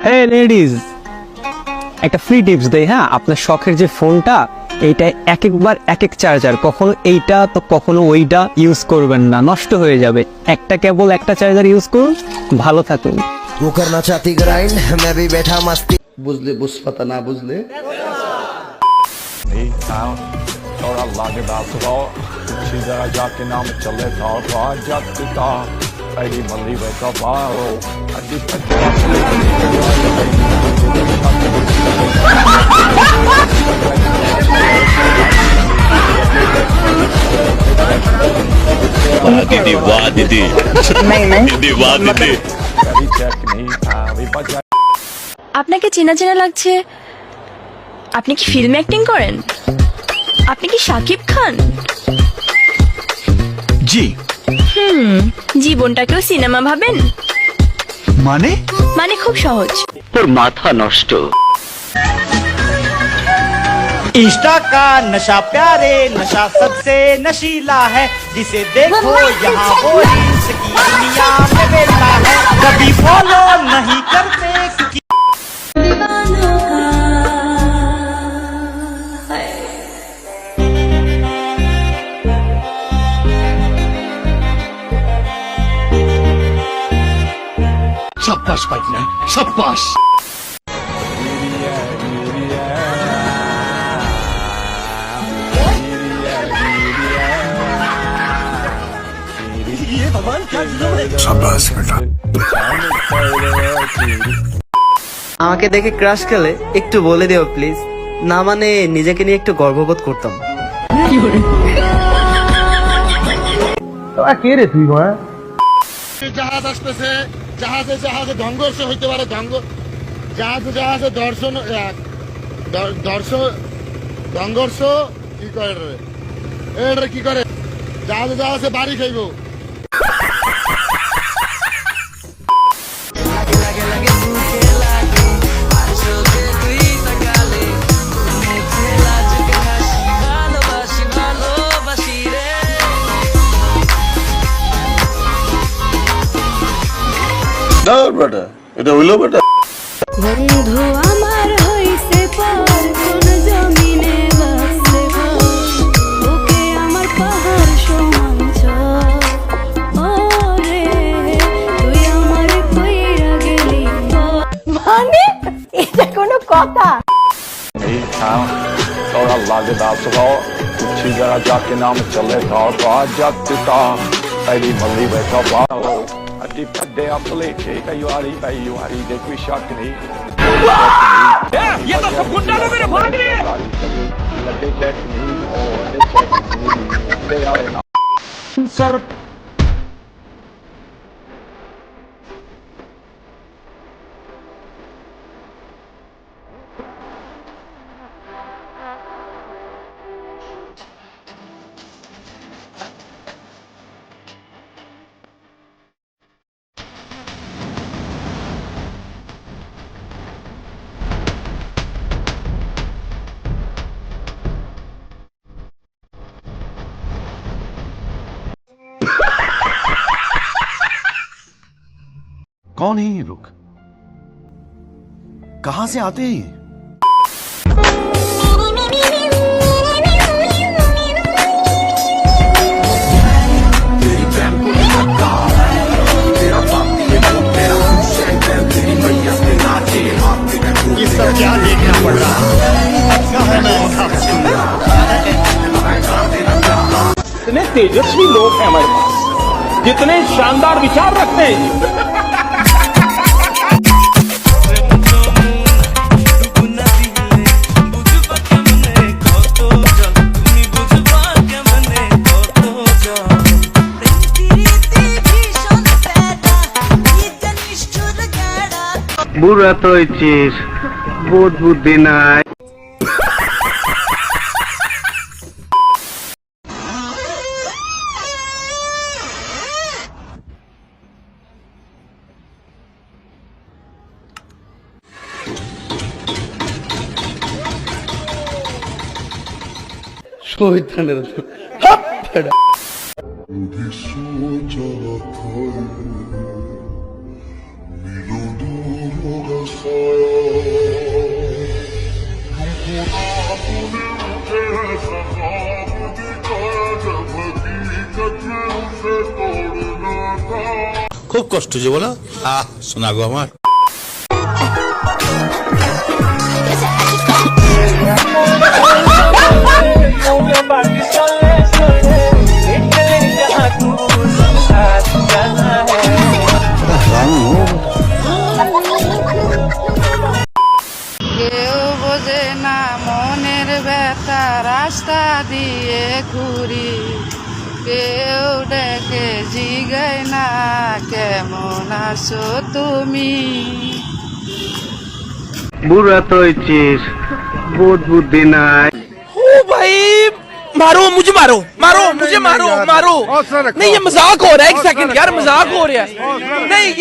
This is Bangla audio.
হে লেডিজ, একটা ফ্রি টিপস দেই। হ্যাঁ, আপনার শখের যে ফোনটা, এইটা একবার এক এক চার্জার, কখনো এইটা তো কখনো ওইটা ইউজ করবেন না, নষ্ট হয়ে যাবে। একটা কেবল একটা চার্জার ইউজ করুন, ভালো থাকুন। वो करना चाहती ग्राइंड मैं भी बैठा मस्ती বুঝলে বুঝপাতা না বুঝলে और अल्लाह के दास हो सीधा जाके नाम चले था जाता ऐडी मल्ली बैठा पाओ अड्डी दीदी वाह दीदी दीदी वाह दीदी कभी चेक नहीं था अभी बजा আপনাকে চেনা চেনা লাগছে। আপনি কি ফিল্ম অ্যাক্টিং করেন? আপনি কি শাকিব খান? जी জীবনটাকেও সিনেমা ভাবেন? माने মানে খুব সহজ। তোর মাথা নষ্ট इंस्टा का नशा प्यारे नशा सबसे नशीला है जिसे देखो यहाँ वो रील्स की दुनिया में वेला है कभी फॉलो नहीं करते क्योंकि शाबाश पार्टनर शाबाश शाबाश बेटा আমাকে দেখে ক্রাশ খেলে একটু বলে দিও প্লিজ। না মানে নিজেকে নিয়ে একটু গর্ববোধ করতাম। জাহাজ আসতেছে জাহাজে জাহাজে সংঘর্ষ হইতে পারে জাহাজে জাহাজে দর্শন সংঘর্ষ কি করে রে এটা কি করে জাহাজে জাহাজে বাড়ি খাইব बेटा এটা হইলো বেটা বন্ধু আমার হইছে পার কোন জমিনে বাসে ওকে আমার পাহাড় সমান ওরে তুই আমার কইরা গেলি মানে এটা কোনো কথা? नहीं था और अल्लाह के दास हो सीधा जाके नाम चले था जाता ऐडी मल्ली बैठा पाओ अड्डी पड्डे अपले के कई वारी दे कोई शक नहीं ये तो सब गुंडा लोग मेरे भाग रहे हैं लगे चेक नहीं दे आए ना सर कौन है ये लोग कहां से आते हैं ये सब क्या देखना पड़ रहा अच्छा है मैं इतने तेजस्वी लोग हैं हमारे पास, जितने शानदार विचार रखते हैं। বুড়া তো হইছিস, বোধ বুদ্ধি নাই। শহীদানের मिलो दूर होगा খুব কষ্ট হচ্ছে বলো শোনা গো আমার কেউ বোঝে না মনের ব্যথা রাস্তা দিয়ে ঘুরি কেউ ডেকে জিগায় না কেমন আছো তুমি বুড়া তো হয়েছিস বোধ বুদ্ধি নাই ओ भाई मारो मुझे मारो मारो मुझे मारो मारो नहीं ये मजाक हो रहा है एक सेकंड यार मजाक हो रहा है नहीं